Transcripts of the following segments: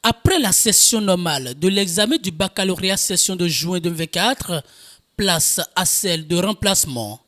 Après la session normale de l'examen du baccalauréat session de juin 2024, place à celle de remplacement.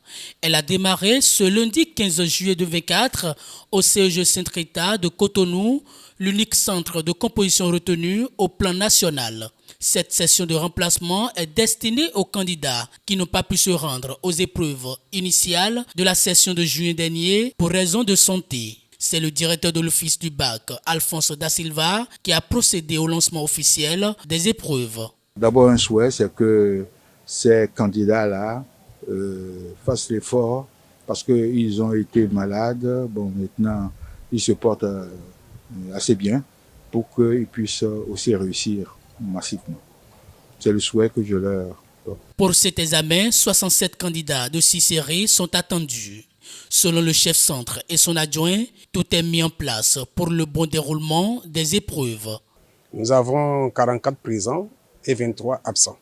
Elle a démarré ce lundi 15 juillet 2024 au CEG Saint-Rita de Cotonou, l'unique centre de composition retenu au plan national. Cette session de remplacement est destinée aux candidats qui n'ont pas pu se rendre aux épreuves initiales de la session de juin dernier pour raison de santé. C'est le directeur de l'office du bac, Alphonse Da Silva, qui a procédé au lancement officiel des épreuves. D'abord, un souhait, c'est que ces candidats-là fassent l'effort parce qu'ils ont été malades. Bon, maintenant, ils se portent assez bien pour qu'ils puissent aussi réussir massivement. C'est le souhait que je leur donne. Pour cet examen, 67 candidats de 6 séries sont attendus. Selon le chef centre et son adjoint, tout est mis en place pour le bon déroulement des épreuves. Nous avons 44 présents et 23 absents.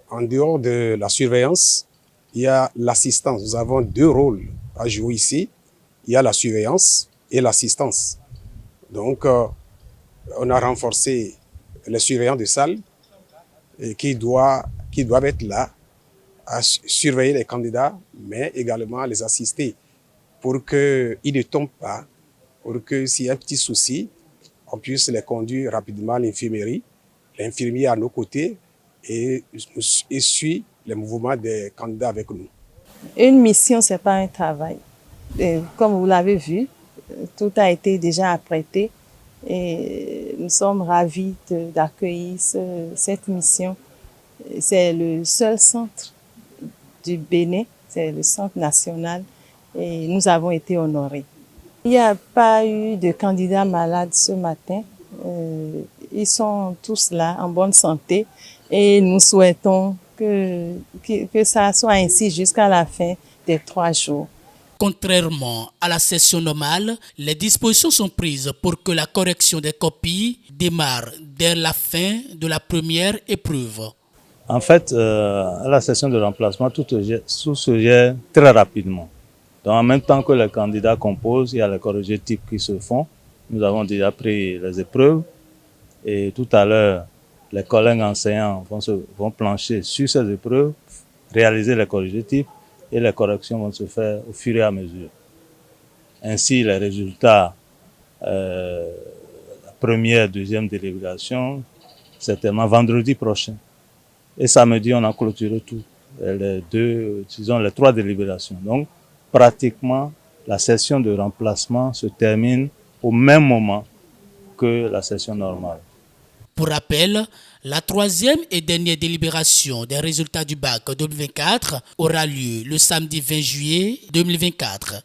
En dehors de la surveillance, il y a l'assistance. Nous avons deux rôles à jouer ici. Il y a la surveillance et l'assistance. Donc, on a renforcé les surveillants de salle qui doivent être là à surveiller les candidats, mais également à les assister pour qu'ils ne tombent pas, pour que s'il y a un petit souci, on puisse les conduire rapidement à l'infirmerie. L'infirmier à nos côtés et suit les mouvements des candidats avec nous. Une mission, ce n'est pas un travail. Et comme vous l'avez vu, tout a été déjà apprêté et nous sommes ravis d'accueillir cette mission. C'est le seul centre du Bénin, c'est le centre national et nous avons été honorés. Il n'y a pas eu de candidats malades ce matin. Ils sont tous là en bonne santé et nous souhaitons que ça soit ainsi jusqu'à la fin des 3 jours. Contrairement à la session normale, les dispositions sont prises pour que la correction des copies démarre dès la fin de la première épreuve. En fait, à la session de remplacement, tout se gère très rapidement. Donc, en même temps que les candidats composent, il y a les correctifs qui se font. Nous avons déjà pris les épreuves et tout à l'heure, les collègues enseignants vont plancher sur ces épreuves, réaliser les correctifs et les corrections vont se faire au fur et à mesure. Ainsi, les résultats, la première, deuxième délibération, certainement vendredi prochain. Et samedi, on a clôturé tout, les 3 délibérations. Donc, pratiquement, la session de remplacement se termine au même moment que la session normale. Pour rappel, la 3e et dernière délibération des résultats du bac 2024 aura lieu le samedi 20 juillet 2024.